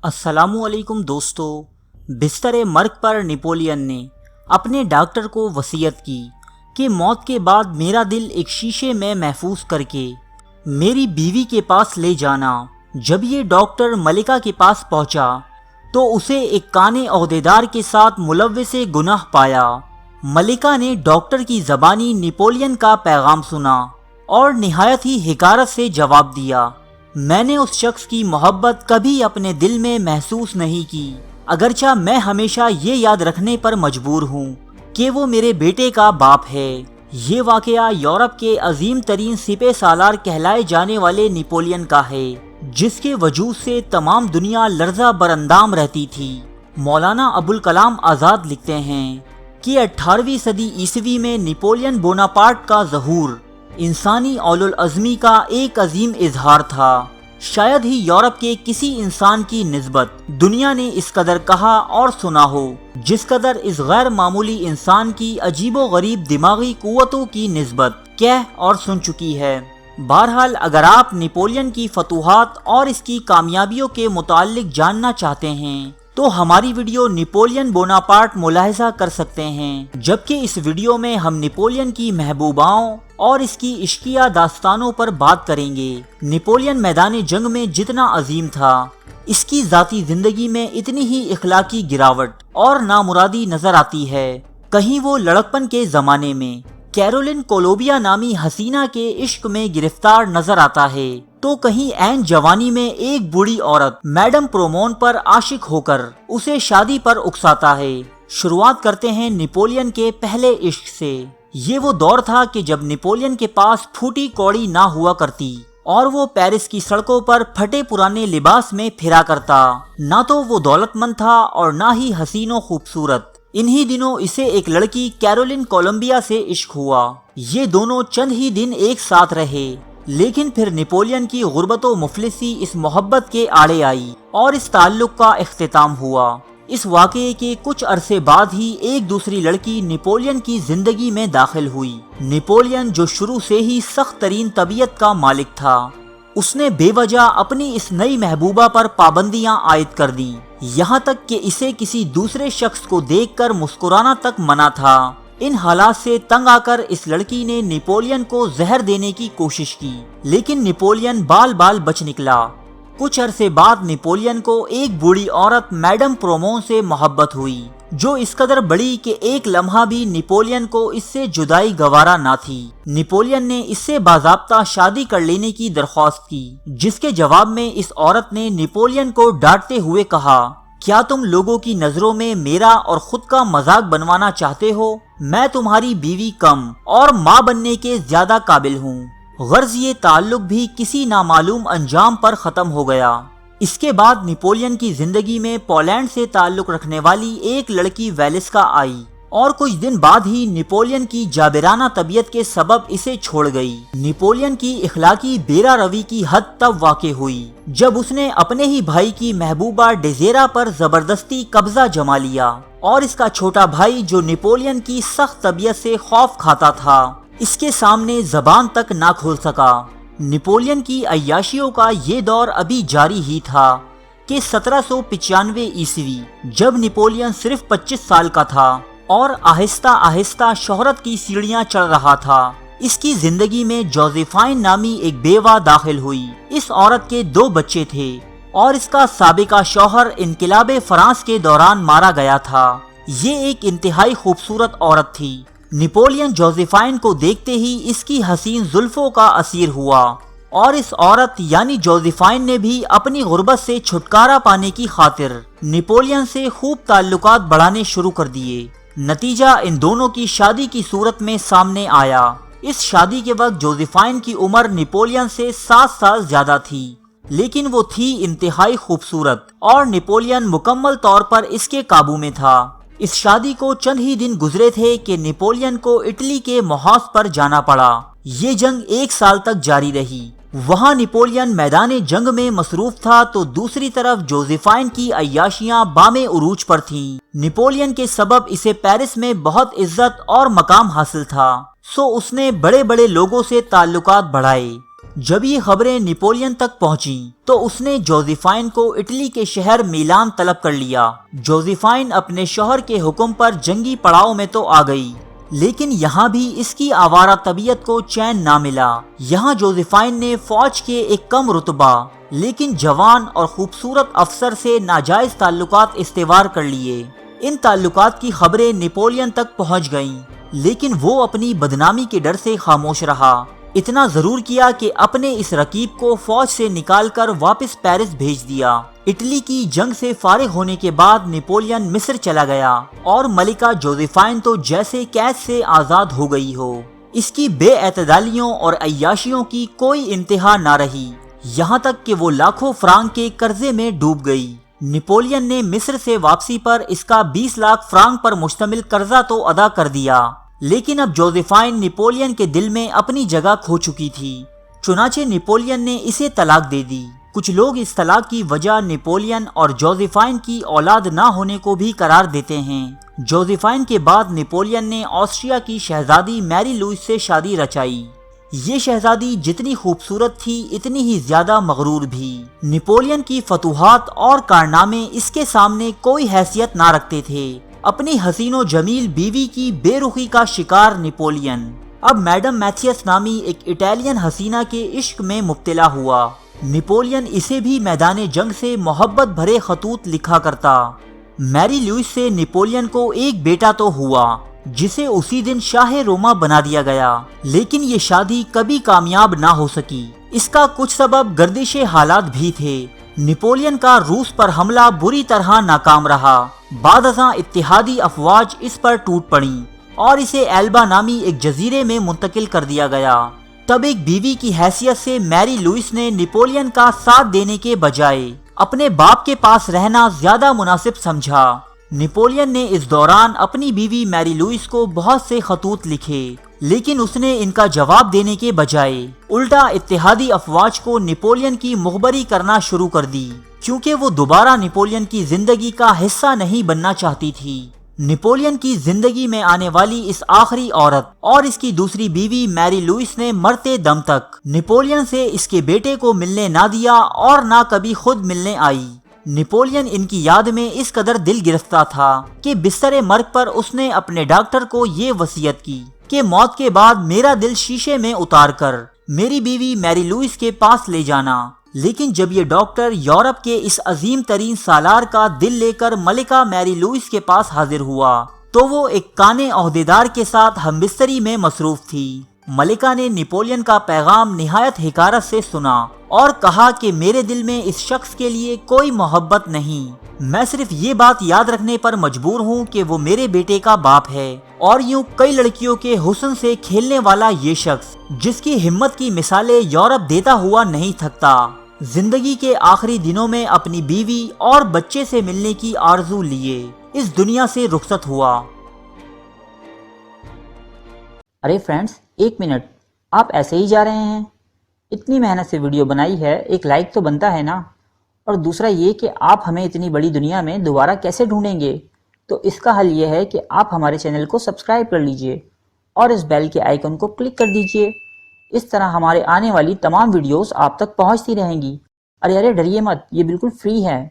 السلام علیکم دوستو۔ بستر مرگ پر نپولین نے اپنے ڈاکٹر کو وصیت کی کہ موت کے بعد میرا دل ایک شیشے میں محفوظ کر کے میری بیوی کے پاس لے جانا۔ جب یہ ڈاکٹر ملکہ کے پاس پہنچا تو اسے ایک کانے عہدیدار کے ساتھ ملوث گناہ پایا۔ ملکہ نے ڈاکٹر کی زبانی نپولین کا پیغام سنا اور نہایت ہی حقارت سے جواب دیا، میں نے اس شخص کی محبت کبھی اپنے دل میں محسوس نہیں کی، اگرچہ میں ہمیشہ یہ یاد رکھنے پر مجبور ہوں کہ وہ میرے بیٹے کا باپ ہے۔ یہ واقعہ یورپ کے عظیم ترین سپہ سالار کہلائے جانے والے نپولین کا ہے، جس کے وجود سے تمام دنیا لرزہ بر اندام رہتی تھی۔ مولانا ابوالکلام آزاد لکھتے ہیں کہ 18ویں صدی عیسوی میں نپولین بوناپارٹ کا ظہور انسانی اولو العزمی کا ایک عظیم اظہار تھا۔ شاید ہی یورپ کے کسی انسان کی نسبت دنیا نے اس قدر کہا اور سنا ہو جس قدر اس غیر معمولی انسان کی عجیب و غریب دماغی قوتوں کی نسبت کہہ اور سن چکی ہے۔ بہرحال اگر آپ نپولین کی فتوحات اور اس کی کامیابیوں کے متعلق جاننا چاہتے ہیں تو ہماری ویڈیو نپولین بوناپارٹ ملاحظہ کر سکتے ہیں، جبکہ اس ویڈیو میں ہم نپولین کی محبوباؤں اور اس کی عشقیہ داستانوں پر بات کریں گے۔ نپولین میدان جنگ میں جتنا عظیم تھا، اس کی ذاتی زندگی میں اتنی ہی اخلاقی گراوٹ اور نامرادی نظر آتی ہے۔ کہیں وہ لڑکپن کے زمانے میں کیرولین کولوبیا نامی حسینہ کے عشق میں گرفتار نظر آتا ہے، تو کہیں عین جوانی میں ایک بوڑھی عورت میڈم پرومون پر عاشق ہو کر اسے شادی پر اکساتا ہے۔ شروعات کرتے ہیں نپولین کے پہلے عشق سے۔ یہ وہ دور تھا کہ جب نپولین کے پاس پھوٹی کوڑی نہ ہوا کرتی اور وہ پیرس کی سڑکوں پر پھٹے پرانے لباس میں پھرا کرتا۔ نہ تو وہ دولت مند تھا اور نہ ہی حسین و خوبصورت۔ انہی دنوں اسے ایک لڑکی کیرولین کولمبیا سے عشق ہوا۔ یہ دونوں چند ہی دن ایک ساتھ رہے، لیکن پھر نپولین کی غربت و مفلسی اس محبت کے آڑے آئی اور اس تعلق کا اختتام ہوا۔ اس واقعے کے کچھ عرصے بعد ہی ایک دوسری لڑکی نپولین کی زندگی میں داخل ہوئی۔ نپولین جو شروع سے ہی سخت ترین طبیعت کا مالک تھا، اس نے بے وجہ اپنی اس نئی محبوبہ پر پابندیاں عائد کر دیں، یہاں تک کہ اسے کسی دوسرے شخص کو دیکھ کر مسکرانا تک منع تھا۔ ان حالات سے تنگ آ کر اس لڑکی نے نپولین کو زہر دینے کی کوشش کی، لیکن نپولین بال بال بچ نکلا۔ کچھ عرصے بعد نپولین کو ایک بوڑھی عورت میڈم پرومون سے محبت ہوئی، جو اس قدر بڑی کہ ایک لمحہ بھی نپولین کو اس سے جدائی گوارا نہ تھی۔ نپولین نے اس سے باضابطہ شادی کر لینے کی درخواست کی، جس کے جواب میں اس عورت نے نپولین کو ڈانٹتے ہوئے کہا، کیا تم لوگوں کی نظروں میں میرا اور خود کا مذاق بنوانا چاہتے ہو؟ میں تمہاری بیوی کم اور ماں بننے کے زیادہ قابل ہوں۔ غرض یہ تعلق بھی کسی نامعلوم انجام پر ختم ہو گیا۔ اس کے بعد نپولین کی زندگی میں پولینڈ سے تعلق رکھنے والی ایک لڑکی ویلسکا آئی اور کچھ دن بعد ہی نپولین کی جابرانہ طبیعت کے سبب اسے چھوڑ گئی۔ نپولین کی اخلاقی بیرا روی کی حد تب واقع ہوئی جب اس نے اپنے ہی بھائی کی محبوبہ ڈیزیرا پر زبردستی قبضہ جما لیا، اور اس کا چھوٹا بھائی جو نپولین کی سخت طبیعت سے خوف کھاتا تھا، اس کے سامنے زبان تک نہ کھول سکا۔ نپولین کی عیاشیوں کا یہ دور ابھی جاری ہی تھا کہ 1795 عیسوی جب نپولین صرف 25 سال کا تھا اور آہستہ آہستہ شہرت کی سیڑھیاں چڑھ رہا تھا، اس کی زندگی میں جوزیفائن نامی ایک بیوہ داخل ہوئی۔ اس عورت کے 2 بچے تھے اور اس کا سابقہ شوہر انقلاب فرانس کے دوران مارا گیا تھا۔ یہ ایک انتہائی خوبصورت عورت تھی۔ نپولین جوزیفائن کو دیکھتے ہی اس کی حسین زلفوں کا اسیر ہوا، اور اس عورت یعنی جوزیفائن نے بھی اپنی غربت سے چھٹکارا پانے کی خاطر نپولین سے خوب تعلقات بڑھانے شروع کر دیے۔ نتیجہ ان دونوں کی شادی کی صورت میں سامنے آیا۔ اس شادی کے وقت جوزیفائن کی عمر نپولین سے 7 سال زیادہ تھی، لیکن وہ تھی انتہائی خوبصورت اور نپولین مکمل طور پر اس کے قابو میں تھا۔ اس شادی کو چند ہی دن گزرے تھے کہ نپولین کو اٹلی کے محاذ پر جانا پڑا۔ یہ جنگ 1 سال تک جاری رہی۔ وہاں نپولین میدان جنگ میں مصروف تھا تو دوسری طرف جوزیفائن کی عیاشیاں بام عروج پر تھیں۔ نپولین کے سبب اسے پیرس میں بہت عزت اور مقام حاصل تھا، سو اس نے بڑے بڑے لوگوں سے تعلقات بڑھائے۔ جب یہ خبریں نیپولین تک پہنچیں تو اس نے جوزیفائن کو اٹلی کے شہر میلان طلب کر لیا۔ جوزیفائن اپنے شوہر کے حکم پر جنگی پڑاؤ میں تو آ گئی، لیکن یہاں بھی اس کی آوارہ طبیعت کو چین نہ ملا۔ یہاں جوزیفائن نے فوج کے ایک کم رتبہ لیکن جوان اور خوبصورت افسر سے ناجائز تعلقات استوار کر لیے۔ ان تعلقات کی خبریں نیپولین تک پہنچ گئیں، لیکن وہ اپنی بدنامی کے ڈر سے خاموش رہا۔ اتنا ضرور کیا کہ اپنے اس رقیب کو فوج سے نکال کر واپس پیرس بھیج دیا۔ اٹلی کی جنگ سے فارغ ہونے کے بعد نیپولین مصر چلا گیا اور ملکہ جوزیفائن تو جیسے قید سے آزاد ہو گئی ہو۔ اس کی بے اعتدالیوں اور عیاشیوں کی کوئی انتہا نہ رہی، یہاں تک کہ وہ لاکھوں فرانک کے قرضے میں ڈوب گئی۔ نیپولین نے مصر سے واپسی پر اس کا 20 لاکھ فرانک پر مشتمل قرضہ تو ادا کر دیا، لیکن اب جوزیفائن نیپولین کے دل میں اپنی جگہ کھو چکی تھی، چنانچہ نیپولین نے اسے طلاق دے دی۔ کچھ لوگ اس طلاق کی وجہ نیپولین اور جوزیفائن کی اولاد نہ ہونے کو بھی قرار دیتے ہیں۔ جوزیفائن کے بعد نیپولین نے آسٹریا کی شہزادی میری لوئس سے شادی رچائی۔ یہ شہزادی جتنی خوبصورت تھی اتنی ہی زیادہ مغرور بھی۔ نیپولین کی فتوحات اور کارنامے اس کے سامنے کوئی حیثیت نہ رکھتے تھے۔ اپنی حسین و جمیل بیوی کی بے رخی کا شکار نیپولین اب میڈم میتھیس نامی ایک اٹالین حسینہ کے عشق میں مبتلا ہوا۔ نیپولین اسے بھی میدان جنگ سے محبت بھرے خطوط لکھا کرتا۔ میری لوئس سے نیپولین کو ایک بیٹا تو ہوا، جسے اسی دن شاہ روما بنا دیا گیا، لیکن یہ شادی کبھی کامیاب نہ ہو سکی۔ اس کا کچھ سبب گردش حالات بھی تھے۔ نیپولین کا روس پر حملہ بری طرح ناکام رہا۔ بعد ازاں اتحادی افواج اس پر ٹوٹ پڑیں اور اسے ایلبا نامی ایک جزیرے میں منتقل کر دیا گیا۔ تب ایک بیوی کی حیثیت سے میری لوئس نے نیپولین کا ساتھ دینے کے بجائے اپنے باپ کے پاس رہنا زیادہ مناسب سمجھا۔ نیپولین نے اس دوران اپنی بیوی میری لوئس کو بہت سے خطوط لکھے، لیکن اس نے ان کا جواب دینے کے بجائے الٹا اتحادی افواج کو نیپولین کی مخبری کرنا شروع کر دی، کیونکہ وہ دوبارہ نیپولین کی زندگی کا حصہ نہیں بننا چاہتی تھی۔ نیپولین کی زندگی میں آنے والی اس آخری عورت اور اس کی دوسری بیوی میری لوئس نے مرتے دم تک نیپولین سے اس کے بیٹے کو ملنے نہ دیا اور نہ کبھی خود ملنے آئی۔ نیپولین ان کی یاد میں اس قدر دل گرفتہ تھا کہ بستر مرگ پر اس نے اپنے ڈاکٹر کو یہ وصیت کی کہ موت کے بعد میرا دل شیشے میں اتار کر میری بیوی میری لوئس کے پاس لے جانا۔ لیکن جب یہ ڈاکٹر یورپ کے اس عظیم ترین سالار کا دل لے کر ملکہ میری لوئس کے پاس حاضر ہوا تو وہ ایک کانے عہدیدار کے ساتھ ہمبستری میں مصروف تھی۔ ملکہ نے نیپولین کا پیغام نہایت حقارت سے سنا اور کہا کہ میرے دل میں اس شخص کے لیے کوئی محبت نہیں، میں صرف یہ بات یاد رکھنے پر مجبور ہوں کہ وہ میرے بیٹے کا باپ ہے۔ اور یوں کئی لڑکیوں کے حسن سے کھیلنے والا یہ شخص جس کی ہمت کی مثالیں یورپ دیتا ہوا نہیں تھکتا، زندگی کے آخری دنوں میں اپنی بیوی اور بچے سے ملنے کی آرزو لیے اس دنیا سے رخصت ہوا۔ ارے فرینڈز، ایک منٹ، آپ ایسے ہی جا رہے ہیں؟ اتنی محنت سے ویڈیو بنائی ہے، ایک لائک تو بنتا ہے نا؟ اور دوسرا یہ کہ آپ ہمیں اتنی بڑی دنیا میں دوبارہ کیسے ڈھونڈیں گے؟ تو اس کا حل یہ ہے کہ آپ ہمارے چینل کو سبسکرائب کر لیجئے اور اس بیل کے آئیکن کو کلک کر دیجئے۔ اس طرح ہمارے آنے والی تمام ویڈیوز آپ تک پہنچتی رہیں گی۔ ارے ڈریے مت، یہ بالکل فری ہے۔